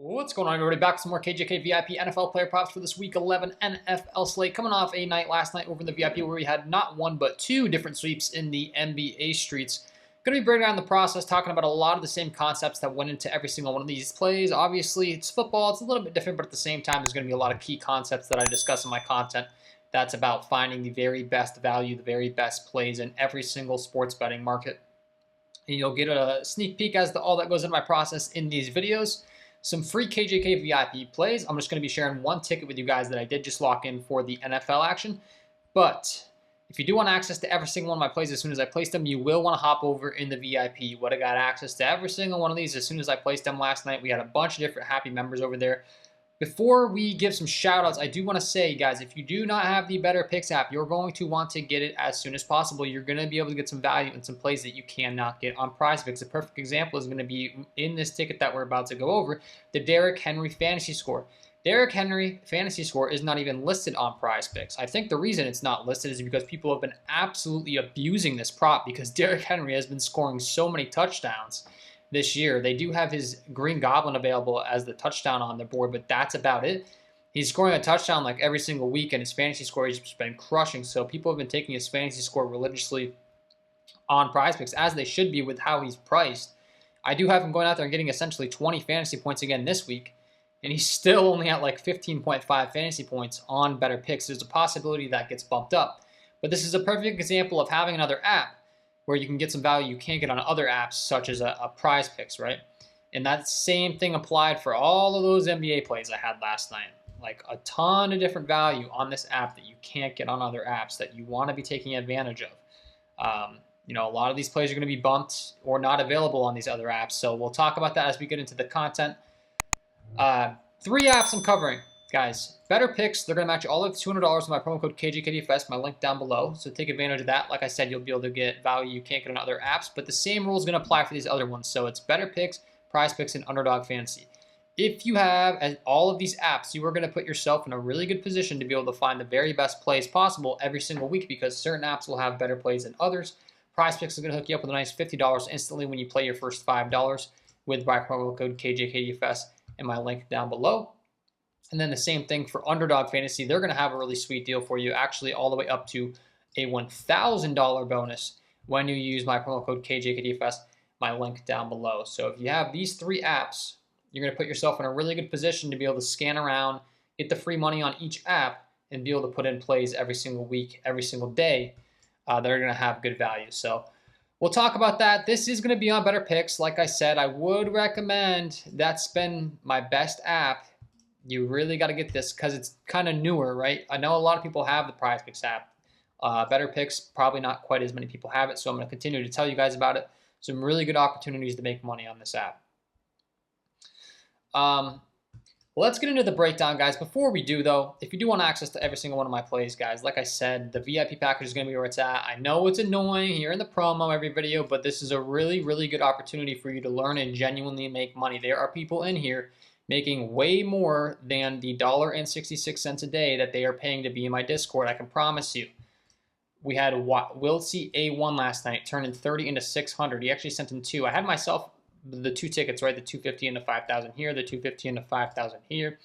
What's going on, everybody? Back with some more KJK VIP NFL player props for this week 11 NFL slate. Coming off a night last night over in the VIP where we had not one but two different sweeps in the NBA streets. Going to be breaking down the process, talking about a lot of the same concepts that went into every single one of these plays. Obviously, it's football. It's a little bit different, but at the same time, there's going to be a lot of key concepts that I discuss in my content. That's about finding the very best value, the very best plays in every single sports betting market. And you'll get a sneak peek as to all that goes into my process in these videos. Some free KJK VIP plays. I'm just going to be sharing one ticket with you guys that I did just lock in for the NFL action. But if you do want access to every single one of my plays as soon as I place them, you will want to hop over in the VIP. You would have got access to every single one of these as soon as I placed them last night. We had a bunch of different happy members over there. Before we give some shout outs, I do want to say, guys, if you do not have the Betr app, you're going to want to get it as soon as possible. You're going to be able to get some value and some plays that you cannot get on Prizepicks. A perfect example is going to be in this ticket that we're about to go over, the Derrick Henry fantasy score. Derrick Henry fantasy score is not even listed on Prizepicks. I think the reason it's not listed is because people have been absolutely abusing this prop because Derrick Henry has been scoring so many touchdowns this year. They do have his Green Goblin available as the touchdown on the board, but that's about it. He's scoring a touchdown like every single week, and his fantasy score he's been crushing. So people have been taking his fantasy score religiously on Prizepicks, as they should be with how he's priced. I do have him going out there and getting essentially 20 fantasy points again this week, and he's still only at like 15.5 fantasy points on Betr. There's a possibility that gets bumped up. But this is a perfect example of having another app where you can get some value you can't get on other apps, such as a Prizepicks, right? And that same thing applied for all of those NBA plays I had last night. Like a ton of different value on this app that you can't get on other apps that you want to be taking advantage of. A lot of these plays are going to be bumped or not available on these other apps. So we'll talk about that as we get into the content. 3 apps I'm covering. Guys, Betr, they're going to match all of $200 with my promo code KJKDFS, my link down below. So take advantage of that. Like I said, you'll be able to get value you can't get on other apps, but the same rule is going to apply for these other ones. So it's Betr, Prizepicks, and Underdog Fantasy. If you have all of these apps, you are going to put yourself in a really good position to be able to find the very best plays possible every single week because certain apps will have better plays than others. Prizepicks is going to hook you up with a nice $50 instantly when you play your first $5 with my promo code KJKDFS and my link down below. And then the same thing for Underdog Fantasy. They're going to have a really sweet deal for you, actually all the way up to a $1,000 bonus when you use my promo code KJKDFS, my link down below. So if you have these 3 apps, you're going to put yourself in a really good position to be able to scan around, get the free money on each app, and be able to put in plays every single week, every single day that are going to have good value. So we'll talk about that. This is going to be on Betr. Like I said, I would recommend that's been my best app. You really got to get this because it's kind of newer, right? I know a lot of people have the Prizepicks app. Betr, probably not quite as many people have it, so I'm going to continue to tell you guys about it. Some really good opportunities to make money on this app. Let's get into the breakdown, guys. Before we do, though, if you do want access to every single one of my plays, guys, like I said, the VIP package is going to be where it's at. I know it's annoying here in the promo every video, but this is a really, really good opportunity for you to learn and genuinely make money. There are people in here making way more than the $1.66 a day that they are paying to be in my Discord. I can promise you. We had Will C A1 last night, turning 30 into 600. He actually sent in 2. I had myself the 2 tickets, right? The 250 into 5,000 here, the 250 into 5,000 here.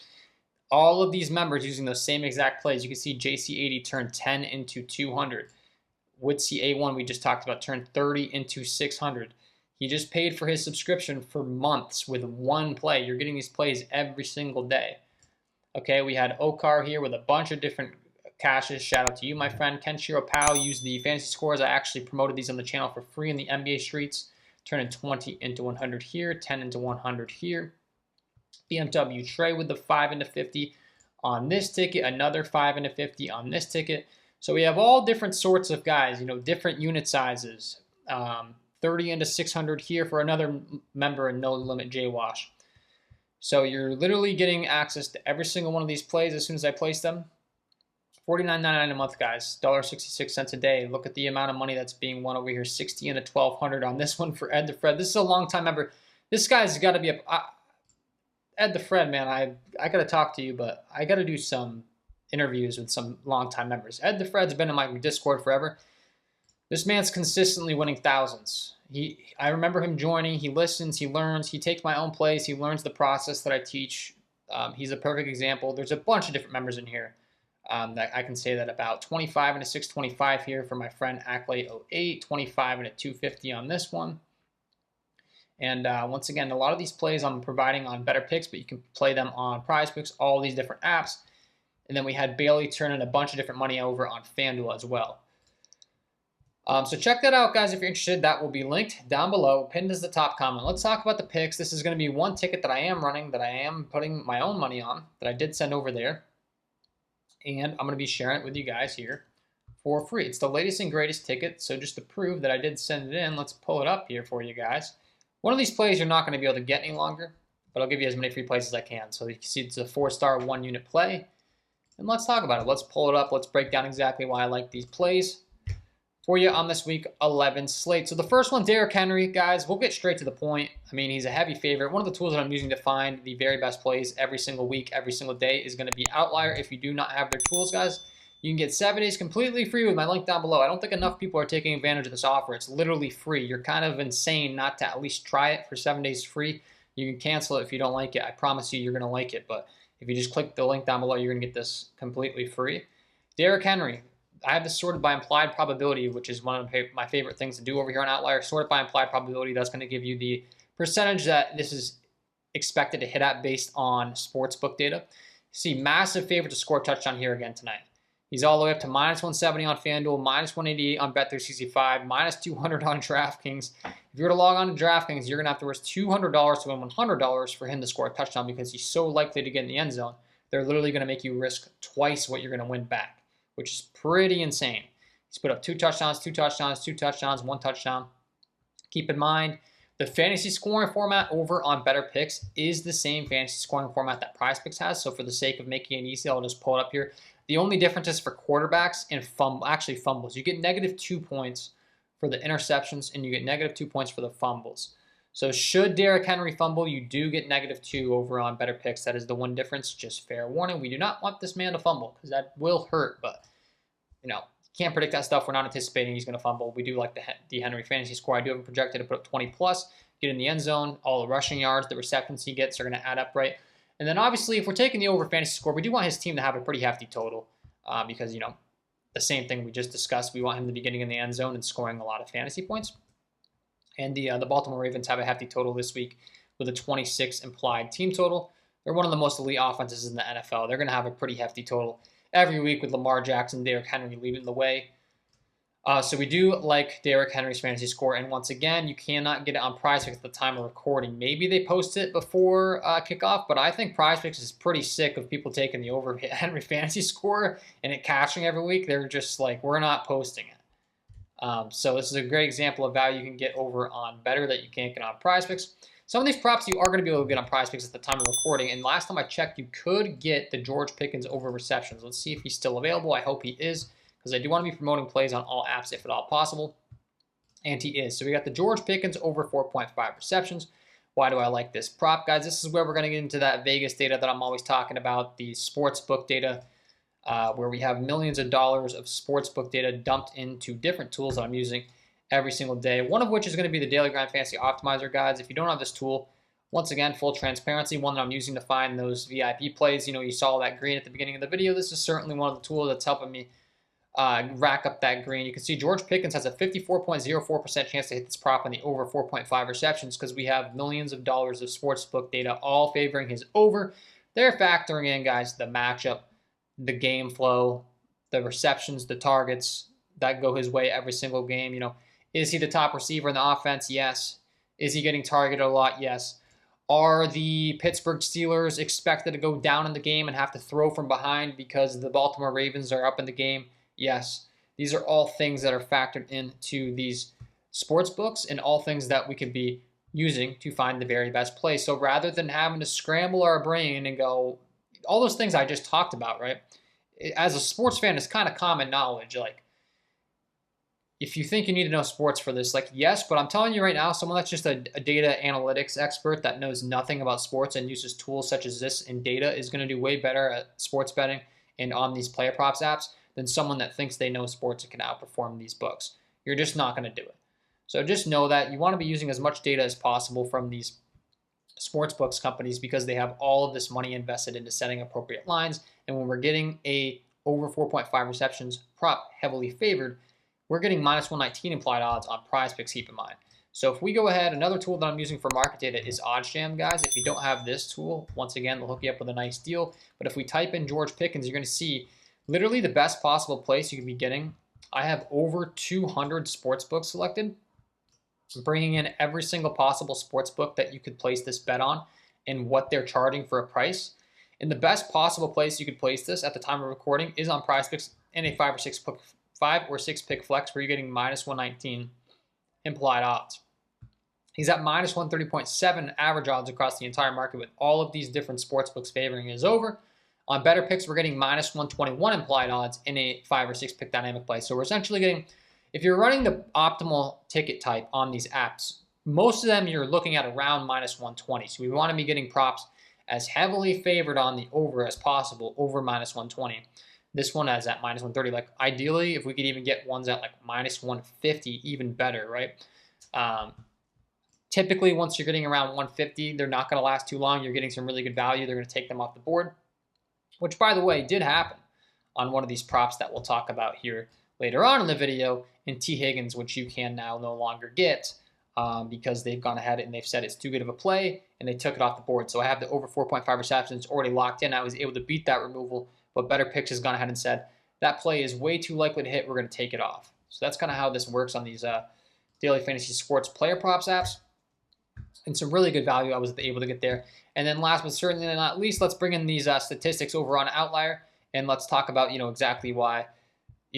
All of these members using those same exact plays. You can see JC80 turned 10 into 200. Woodsy A1 we just talked about turned 30 into 600. He just paid for his subscription for months with one play. You're getting these plays every single day. Okay, we had Okar here with a bunch of different cashes. Shout out to you, my friend. Kenshiro Powell used the fantasy scores. I actually promoted these on the channel for free in the NBA streets. Turning 20 into 100 here, 10 into 100 here. BMW Trey with the 5 into 50 on this ticket, another 5 into 50 on this ticket. So we have all different sorts of guys, different unit sizes. 30 into 600 here for another member in No Limit J Wash. So you're literally getting access to every single one of these plays as soon as I place them. $49.99 a month, guys. $1.66 a day. Look at the amount of money that's being won over here. 60 into 1,200 on this one for Ed the Fred. This is a long time member. This guy's got to be Ed the Fred, man. I got to talk to you, but I got to do some interviews with some long time members. Ed the Fred's been in my Discord forever. This man's consistently winning thousands. I remember him joining. He listens, he learns, he takes my own plays, he learns the process that I teach. He's a perfect example. There's a bunch of different members in here that I can say that about. 25 and a 625 here for my friend Ackley08, 25 and a 250 on this one. And once again, a lot of these plays I'm providing on Betr, but you can play them on Prizepicks, all these different apps. And then we had Bailey turning a bunch of different money over on FanDuel as well. So check that out, guys, if you're interested. That will be linked down below, pinned as the top comment. Let's talk about the picks. This is going to be one ticket that I am running, that I am putting my own money on, that I did send over there. And I'm going to be sharing it with you guys here for free. It's the latest and greatest ticket, so just to prove that I did send it in, let's pull it up here for you guys. One of these plays you're not going to be able to get any longer, but I'll give you as many free plays as I can. So you can see it's a 4-star 1-unit play. And let's talk about it. Let's pull it up. Let's break down exactly why I like these plays for you on this week 11 slate. So the first one, Derrick Henry, guys, we'll get straight to the point. I mean, he's a heavy favorite. One of the tools that I'm using to find the very best plays every single week, every single day is going to be Outlier. If you do not have their tools, guys, you can get 7 days completely free with my link down below. I don't think enough people are taking advantage of this offer. It's literally free. You're kind of insane not to at least try it for 7 days free. You can cancel it if you don't like it. I promise you, you're going to like it. But if you just click the link down below, you're going to get this completely free. Derrick Henry. I have this sorted by implied probability, which is one of my favorite things to do over here on Outlier. Sorted by implied probability, that's going to give you the percentage that this is expected to hit at based on sportsbook data. See, massive favorite to score a touchdown here again tonight. He's all the way up to -170 on FanDuel, -188 on Bet365, -200 on DraftKings. If you were to log on to DraftKings, you're going to have to risk $200 to win $100 for him to score a touchdown because he's so likely to get in the end zone. They're literally going to make you risk twice what you're going to win back, which is pretty insane. He's put up 2 touchdowns, 2 touchdowns, 2 touchdowns, 1 touchdown. Keep in mind, the fantasy scoring format over on Betr is the same fantasy scoring format that Prizepicks has. So for the sake of making it easy, I'll just pull it up here. The only difference is for quarterbacks and fumbles. You get -2 points for the interceptions, and you get -2 points for the fumbles. So should Derrick Henry fumble, you do get -2 over on Betr. That is the one difference. Just fair warning, we do not want this man to fumble because that will hurt. But, you know, can't predict that stuff. We're not anticipating he's going to fumble. We do like the Henry fantasy score. I do have him projected to put up 20+, get in the end zone. All the rushing yards, the receptions he gets are going to add up, right? And then obviously, if we're taking the over fantasy score, we do want his team to have a pretty hefty total because, you know, the same thing we just discussed. We want him to be getting in the end zone and scoring a lot of fantasy points. And the Baltimore Ravens have a hefty total this week with a 26 implied team total. They're one of the most elite offenses in the NFL. They're going to have a pretty hefty total every week with Lamar Jackson, Derrick Henry leading the way. So we do like Derrick Henry's fantasy score. And once again, you cannot get it on Prizepicks at the time of recording. Maybe they post it before kickoff, but I think Prizepicks is pretty sick of people taking the over Henry fantasy score and it cashing every week. They're just like, we're not posting it. So this is a great example of value you can get over on Betr that you can't get on Prizepicks. Some of these props you are going to be able to get on Prizepicks at the time of recording. And last time I checked, you could get the George Pickens over receptions. Let's see if he's still available. I hope he is, because I do want to be promoting plays on all apps if at all possible. And he is. So we got the George Pickens over 4.5 receptions. Why do I like this prop, guys? This is where we're going to get into that Vegas data that I'm always talking about, the sportsbook data, where we have millions of dollars of sportsbook data dumped into different tools that I'm using every single day. One of which is going to be the Daily Grind Fantasy Optimizer, guys. If you don't have this tool, once again, full transparency, one that I'm using to find those VIP plays. You know, you saw that green at the beginning of the video. This is certainly one of the tools that's helping me rack up that green. You can see George Pickens has a 54.04% chance to hit this prop on the over 4.5 receptions because we have millions of dollars of sportsbook data all favoring his over. They're factoring in, guys, the matchup, the game flow, the receptions, the targets that go his way every single game. You know, is he the top receiver in the offense? Yes. Is he getting targeted a lot? Yes. Are the Pittsburgh Steelers expected to go down in the game and have to throw from behind because the Baltimore Ravens are up in the game? Yes. These are all things that are factored into these sports books and all things that we could be using to find the very best play. So rather than having to scramble our brain and go, all those things I just talked about, right? As a sports fan, it's kind of common knowledge. Like, if you think you need to know sports for this, like, yes, but I'm telling you right now, someone that's just a data analytics expert that knows nothing about sports and uses tools such as this and data is going to do way better at sports betting and on these player props apps than someone that thinks they know sports and can outperform these books. you're just not going to do it. So just know that you want to be using as much data as possible from these sportsbooks companies because they have all of this money invested into setting appropriate lines. And when we're getting a over 4.5 receptions prop heavily favored, we're getting minus 119 implied odds on Prizepicks, keep in mind. So if we go ahead, another tool that I'm using for market data is OddsJam, guys. If you don't have this tool, once again, they'll hook you up with a nice deal. But if we type in George Pickens, you're going to see literally the best possible place you can be getting. I have over 200 sportsbooks selected, bringing in every single possible sportsbook that you could place this bet on and what they're charging for a price. And the best possible place you could place this at the time of recording is on Prizepicks in a 5 or 6 pick flex where you're getting minus 119 implied odds. He's at minus 130.7 average odds across the entire market with all of these different sportsbooks favoring his over. On Betr picks, we're getting minus 121 implied odds in a 5 or 6 pick dynamic play. So we're essentially getting, if you're running the optimal ticket type on these apps, most of them you're looking at around minus 120. So we want to be getting props as heavily favored on the over as possible, over minus 120. This one is at minus 130. Like ideally, if we could even get ones at like minus 150, even better, right? Typically, once you're getting around 150, they're not going to last too long. You're getting some really good value. They're going to take them off the board, which, by the way, did happen on one of these props that we'll talk about here later on in the video in T. Higgins, which you can now no longer get because they've gone ahead and they've said it's too good of a play, and they took it off the board. So I have the over 4.5 receptions already locked in. I was able to beat that removal, but Betr has gone ahead and said that play is way too likely to hit. We're going to take it off. So that's kind of how this works on these daily fantasy sports player props apps. And some really good value I was able to get there. And then last but certainly not least, let's bring in these statistics over on Outlier, and let's talk about exactly why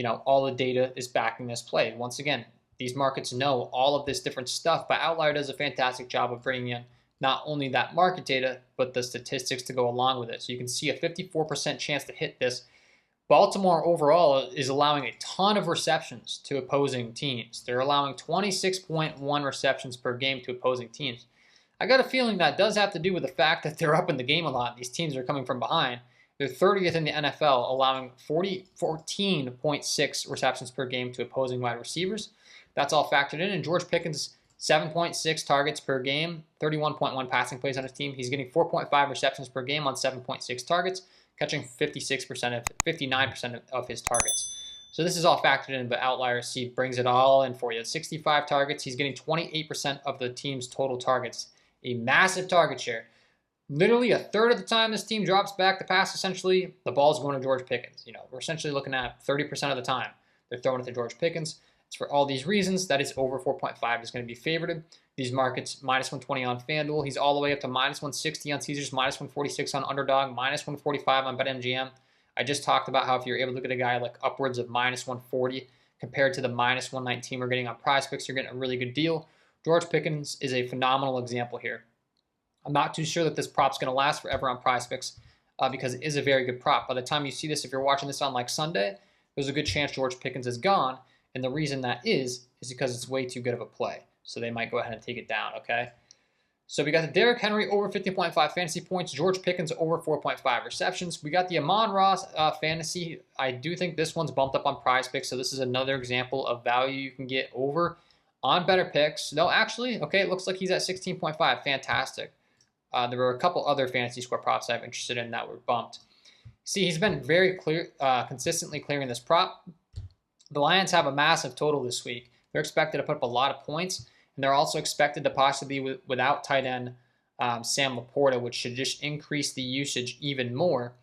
all the data is backing this play. Once again, these markets know all of this different stuff, but Outlier does a fantastic job of bringing in not only that market data, but the statistics to go along with it. So you can see a 54% chance to hit this. Baltimore overall is allowing a ton of receptions to opposing teams. They're allowing 26.1 receptions per game to opposing teams. I got a feeling that does have to do with the fact that they're up in the game a lot. These teams are coming from behind. They're 30th in the NFL, allowing 14.6 receptions per game to opposing wide receivers. That's all factored in. And George Pickens, 7.6 targets per game, 31.1 passing plays on his team. He's getting 4.5 receptions per game on 7.6 targets, catching 59% of his targets. So this is all factored in, but Outlier brings it all in for you. 65 targets. He's getting 28% of the team's total targets. A massive target share. Literally a third of the time this team drops back to pass, essentially, the ball's going to George Pickens. We're essentially looking at 30% of the time they're throwing it to George Pickens. It's for all these reasons that is over 4.5 is going to be favored. These markets, minus 120 on FanDuel. He's all the way up to minus 160 on Caesars, minus 146 on Underdog, minus 145 on BetMGM. I just talked about how if you're able to get a guy like upwards of minus 140 compared to the minus 119 we're getting on Prizepicks, you're getting a really good deal. George Pickens is a phenomenal example here. I'm not too sure that this prop's going to last forever on Prizepicks because it is a very good prop. By the time you see this, if you're watching this on like Sunday, there's a good chance George Pickens is gone. And the reason that is because it's way too good of a play. So they might go ahead and take it down, okay? So we got the Derrick Henry over 50.5 fantasy points, George Pickens over 4.5 receptions. We got the Amon-Ra fantasy. I do think this one's bumped up on Prizepicks, so this is another example of value you can get over on Betr picks. No, actually, okay, it looks like he's at 16.5. Fantastic. There were a couple other fantasy score props I'm interested in that were bumped. See, he's been very consistently clearing this prop. The Lions have a massive total this week. They're expected to put up a lot of points, and they're also expected to possibly be without tight end Sam Laporta, which should just increase the usage even more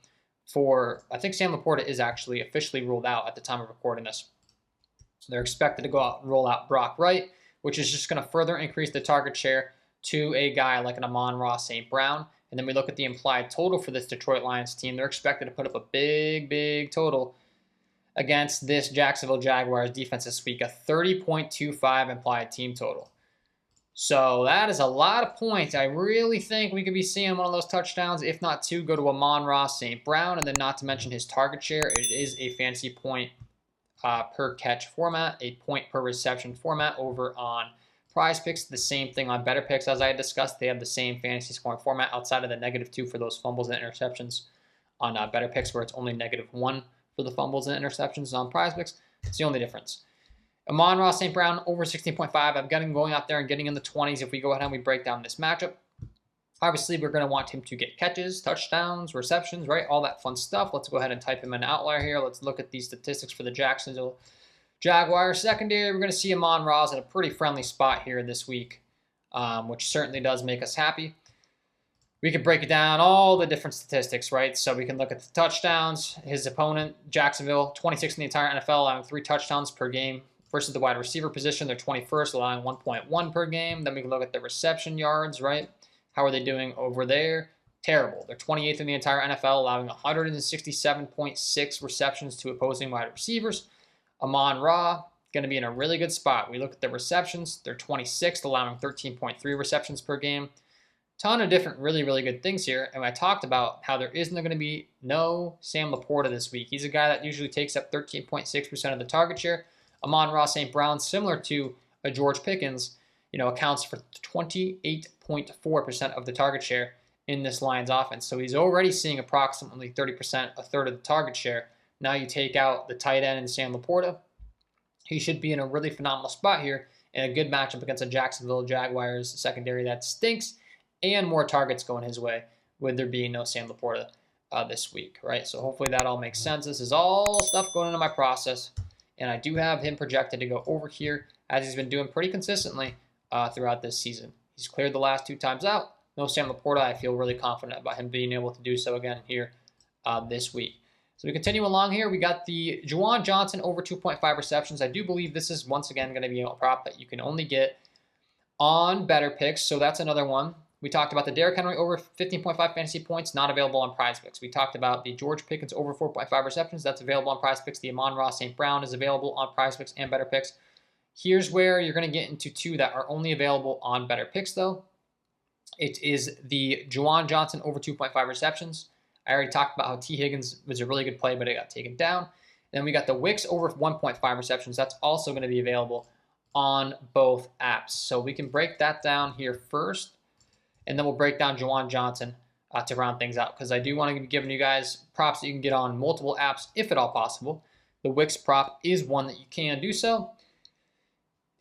I think Sam Laporta is actually officially ruled out at the time of recording this. So they're expected to go out and roll out Brock Wright, which is just going to further increase the target share to a guy like an Amon-Ra St. Brown. And then we look at the implied total for this Detroit Lions team. They're expected to put up a big, big total against this Jacksonville Jaguars defense this week, a 30.25 implied team total. So that is a lot of points. I really think we could be seeing one of those touchdowns, if not two, go to Amon-Ra St. Brown, and then not to mention his target share. It is a fantasy point per catch format, a point per reception format over on Prizepicks. The same thing on Betr, as I had discussed. They have the same fantasy scoring format outside of the -2 for those fumbles and interceptions on Betr, where it's only -1 for the fumbles and interceptions on Prizepicks. It's the only difference. Amon-Ra St. Brown over 16.5. I'm getting going out there and getting in the 20s if we go ahead and we break down this matchup. Obviously, we're going to want him to get catches, touchdowns, receptions, right? All that fun stuff. Let's go ahead and type him in outlier here. Let's look at these statistics for the Jacksonville Jaguars secondary. We're going to see Amon-Ra's in a pretty friendly spot here this week, which certainly does make us happy. We could break it down, all the different statistics, right? So we can look at the touchdowns. His opponent, Jacksonville, 26th in the entire NFL, allowing 3 touchdowns per game. Versus the wide receiver position, they're 21st, allowing 1.1 per game. Then we can look at the reception yards, right? How are they doing over there? Terrible. They're 28th in the entire NFL, allowing 167.6 receptions to opposing wide receivers. Amon-Ra, going to be in a really good spot. We look at the receptions. They're 26th, allowing 13.3 receptions per game. Ton of different really, really good things here. And I talked about how there isn't going to be no Sam Laporta this week. He's a guy that usually takes up 13.6% of the target share. Amon-Ra St. Brown, similar to a George Pickens, accounts for 28.4% of the target share in this Lions offense. So he's already seeing approximately 30%, a third of the target share. Now you take out the tight end and Sam Laporta. He should be in a really phenomenal spot here and a good matchup against a Jacksonville Jaguars secondary that stinks and more targets going his way with there being no Sam Laporta this week, right? So hopefully that all makes sense. This is all stuff going into my process. And I do have him projected to go over here, as he's been doing pretty consistently throughout this season. He's cleared the last 2 times out. No Sam Laporta. I feel really confident about him being able to do so again here this week. So we continue along here. We got the Juwan Johnson over 2.5 receptions. I do believe this is once again going to be a prop that you can only get on Betr. So that's another one. We talked about the Derrick Henry over 15.5 fantasy points, not available on Prizepicks. We talked about the George Pickens over 4.5 receptions. That's available on Prizepicks. The Amon-Ra St. Brown is available on Prizepicks and Betr. Here's where you're going to get into 2 that are only available on Betr, though. It is the Juwan Johnson over 2.5 receptions. I already talked about how T. Higgins was a really good play, but it got taken down. Then we got the Wicks over 1.5 receptions. That's also going to be available on both apps. So we can break that down here first. And then we'll break down Juwan Johnson to round things out, because I do want to be giving you guys props that you can get on multiple apps, if at all possible. The Wicks prop is one that you can do so.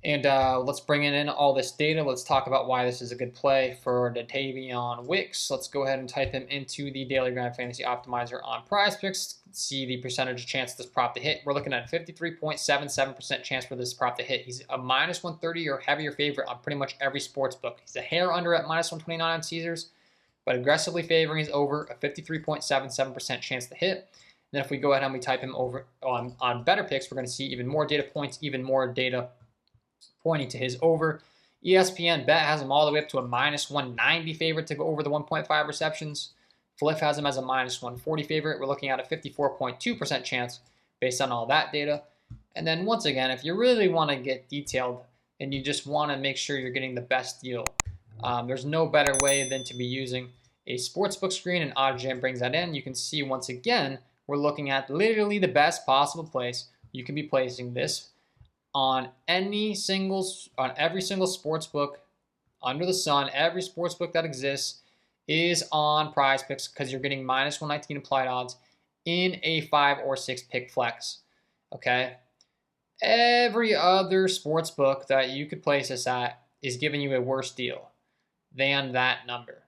And let's bring in all this data. Let's talk about why this is a good play for Datavion Wicks. Let's go ahead and type him into the Daily Grind Fantasy Optimizer on Prizepicks. See the percentage chance of this prop to hit. We're looking at a 53.77% chance for this prop to hit. He's a minus 130 or heavier favorite on pretty much every sports book. He's a hair under at minus 129 on Caesars, but aggressively favoring his over, a 53.77% chance to hit. And then if we go ahead and we type him over on Betr, we're going to see even more data points, even more data pointing to his over. ESPN Bet has him all the way up to a minus 190 favorite to go over the 1.5 receptions. Fliff has him as a minus 140 favorite. We're looking at a 54.2% chance based on all that data. And then once again, if you really want to get detailed and you just want to make sure you're getting the best deal, there's no better way than to be using a sportsbook screen, and OddsJam brings that in. You can see once again, we're looking at literally the best possible place you can be placing this on every single sports book under the sun. Every sports book that exists is on Prizepicks, because you're getting minus 119 applied odds in a 5 or 6 pick flex. Okay, every other sports book that you could place this at is giving you a worse deal than that number.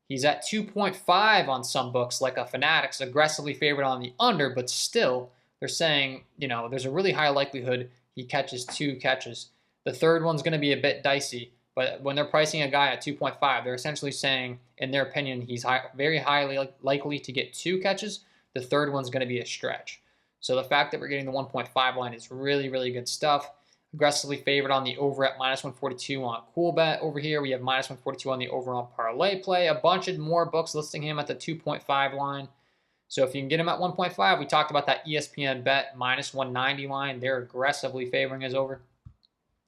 He's at 2.5 on some books, like a Fanatics, aggressively favored on the under, but still they're saying, there's a really high likelihood he catches 2 catches. The third one's going to be a bit dicey, but when they're pricing a guy at 2.5, they're essentially saying, in their opinion, he's very highly likely to get 2 catches. The third one's going to be a stretch. So the fact that we're getting the 1.5 line is really, really good stuff. Aggressively favored on the over at minus 142 on CoolBet. Over here, we have minus 142 on the over on Parlay Play. A bunch of more books listing him at the 2.5 line. So if you can get him at 1.5, we talked about that ESPN Bet minus 190 line. They're aggressively favoring his over.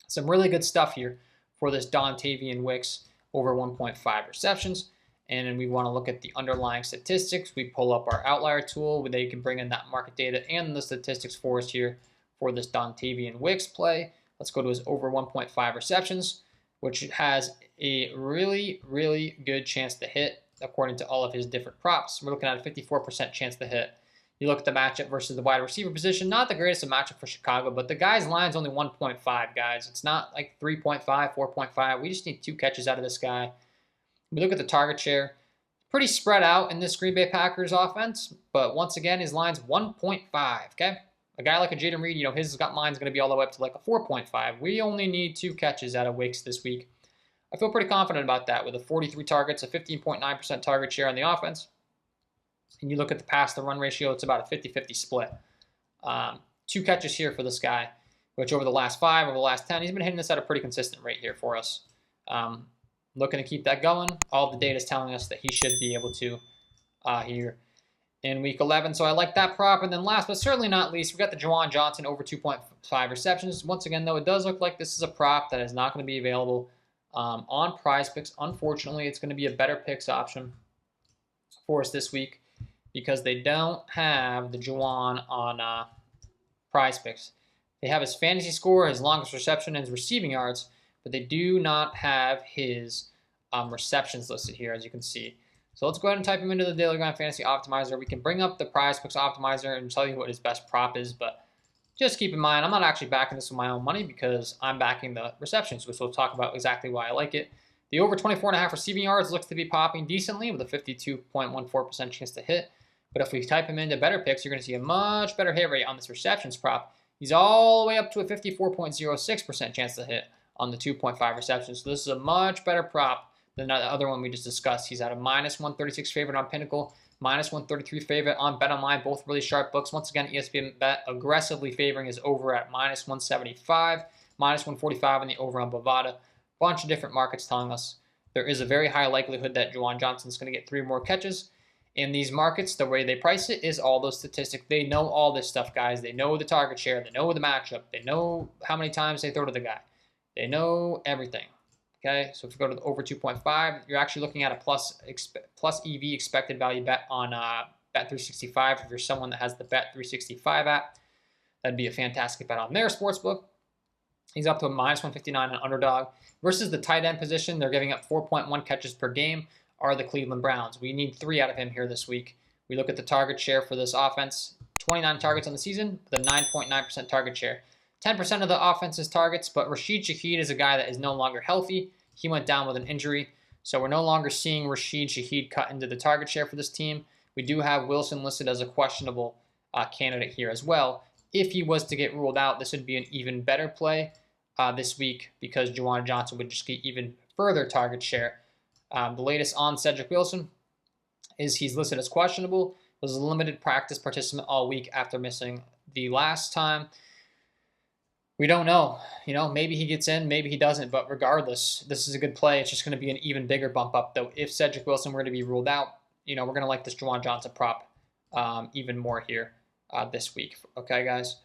Some really good stuff here for this Dontavian Wicks over 1.5 receptions. And then we want to look at the underlying statistics. We pull up our outlier tool where they can bring in that market data and the statistics for us here for this Dontavian Wicks play. Let's go to his over 1.5 receptions, which has a really, really good chance to hit according to all of his different props. We're looking at a 54% chance to hit. You look at the matchup versus the wide receiver position, not the greatest of matchup for Chicago, but the guy's line's only 1.5, guys. It's not like 3.5, 4.5. We just need 2 catches out of this guy. We look at the target share. Pretty spread out in this Green Bay Packers offense, but once again, his line's 1.5, okay? A guy like a Jaden Reed, his line's going to be all the way up to like a 4.5. We only need 2 catches out of Wicks this week. I feel pretty confident about that with a 43 targets, a 15.9% target share on the offense. And you look at the pass-to-run ratio, it's about a 50-50 split. 2 catches here for this guy, which over the last 5, over the last 10, he's been hitting this at a pretty consistent rate here for us. Looking to keep that going. All the data is telling us that he should be able to here in Week 11. So I like that prop. And then last but certainly not least, we got the Juwan Johnson over 2.5 receptions. Once again, though, it does look like this is a prop that is not going to be available on Prizepicks. Unfortunately, it's going to be a better picks option for us this week because they don't have the Juwan on Prizepicks. They have his fantasy score, his longest reception, and his receiving yards, but they do not have his receptions listed here, as you can see. So let's go ahead and type him into the Daily Grind Fantasy Optimizer. We can bring up the Prizepicks Optimizer and tell you what his best prop is, but just keep in mind, I'm not actually backing this with my own money because I'm backing the receptions, which we'll talk about exactly why I like it. The over 24.5 receiving yards looks to be popping decently with a 52.14% chance to hit. But if we type him into Better Picks, you're going to see a much better hit rate on this receptions prop. He's all the way up to a 54.06% chance to hit on the 2.5 receptions. So this is a much better prop than the other one we just discussed. He's at a minus 136 favorite on Pinnacle, minus 133 favorite on BetOnline, both really sharp books. Once again, ESPN Bet aggressively favoring his over at minus 175, minus 145 on the over on Bovada. Bunch of different markets telling us there is a very high likelihood that Juwan Johnson's going to get 3 more catches. In these markets, the way they price it is all those statistics. They know all this stuff, guys. They know the target share. They know the matchup. They know how many times they throw to the guy. They know everything. Okay, so if you go to the over 2.5, you're actually looking at a plus EV expected value bet on Bet365. If you're someone that has the Bet365 app, that'd be a fantastic bet on their sportsbook. He's up to a minus 159 on underdog. Versus the tight end position, they're giving up 4.1 catches per game, are the Cleveland Browns. We need 3 out of him here this week. We look at the target share for this offense, 29 targets on the season with a 9.9% target share. 10% of the offense's targets, but Rashid Shaheed is a guy that is no longer healthy. He went down with an injury, so we're no longer seeing Rashid Shaheed cut into the target share for this team. We do have Wilson listed as a questionable candidate here as well. If he was to get ruled out, this would be an even better play this week because Juwan Johnson would just get even further target share. The latest on Cedric Wilson is he's listed as questionable. Was a limited practice participant all week after missing the last time. We don't know. Maybe he gets in, maybe he doesn't. But regardless, this is a good play. It's just going to be an even bigger bump up, though. If Cedric Wilson were to be ruled out, we're going to like this Juwan Johnson prop even more here this week. Okay, guys?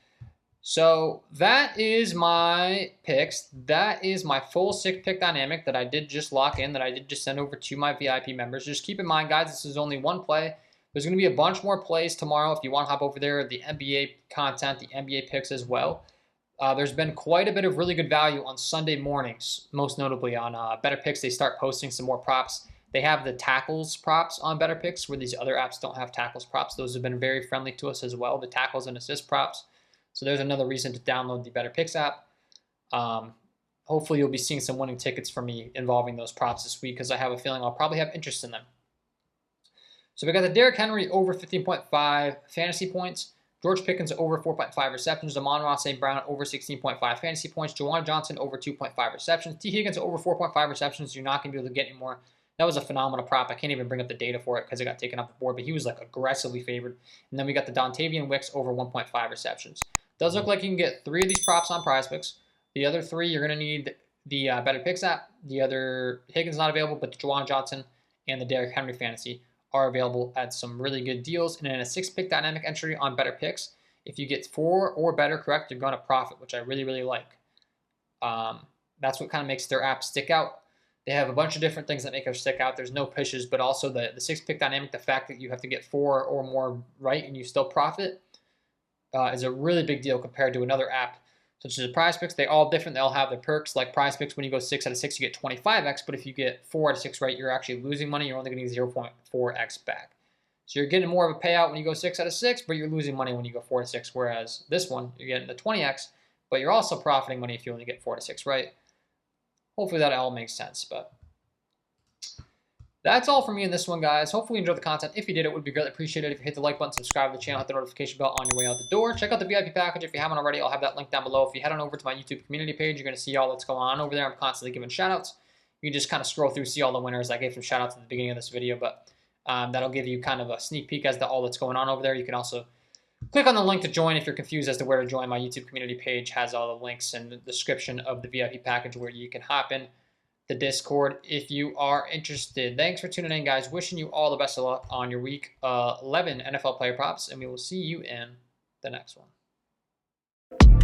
So that is my picks. That is my full 6-pick dynamic that I did just lock in, that I did just send over to my VIP members. Just keep in mind, guys, this is only one play. There's going to be a bunch more plays tomorrow if you want to hop over there. The NBA content, the NBA picks as well. There's been quite a bit of really good value on Sunday mornings, most notably on Better Picks. They start posting some more props. They have the tackles props on Better Picks where these other apps don't have tackles props. Those have been very friendly to us as well, the tackles and assist props. So there's another reason to download the Better Picks app. Hopefully you'll be seeing some winning tickets from me involving those props this week because I have a feeling I'll probably have interest in them. So we got the Derrick Henry over 15.5 fantasy points. George Pickens over 4.5 receptions. Amon-Ra St. Brown over 16.5 fantasy points. Juwan Johnson over 2.5 receptions. T. Higgins over 4.5 receptions. You're not going to be able to get any more. That was a phenomenal prop. I can't even bring up the data for it because it got taken off the board, but he was like aggressively favored. And then we got the Dontavian Wicks over 1.5 receptions. Does look like you can get 3 of these props on Prizepicks. The other 3, you're going to need the Better Picks app. The other Higgins not available, but the Juwan Johnson and the Derrick Henry fantasy are available at some really good deals. And in a 6-pick dynamic entry on Better Picks, if you get 4 or better correct, you're going to profit, which I really, really like. That's what kind of makes their app stick out. They have a bunch of different things that make it stick out. There's no pushes, but also the 6-pick dynamic, the fact that you have to get 4 or more right and you still profit is a really big deal compared to another app such as Prizepicks. They're all different. They all have their perks. Like Prizepicks, when you go 6 out of 6, you get 25x, but if you get 4 out of 6 right, you're actually losing money. You're only getting 0.4x back. So you're getting more of a payout when you go 6 out of 6, but you're losing money when you go 4 to 6. Whereas this one, you're getting the 20x, but you're also profiting money if you only get 4 to 6, right? Hopefully that all makes sense, but that's all for me in this one, guys. Hopefully you enjoyed the content. If you did, it would be greatly appreciated if you hit the like button, subscribe to the channel, hit the notification bell on your way out the door. Check out the VIP package if you haven't already. I'll have that link down below. If you head on over to my YouTube community page, you're going to see all that's going on over there. I'm constantly giving shout-outs. You can just kind of scroll through, see all the winners. I gave some shout-outs at the beginning of this video, but that'll give you kind of a sneak peek as to all that's going on over there. You can also click on the link to join if you're confused as to where to join. My YouTube community page has all the links in the description of the VIP package where you can hop in the Discord if you are interested. Thanks for tuning in, guys. Wishing you all the best of luck on your week 11 NFL player props, and we will see you in the next one.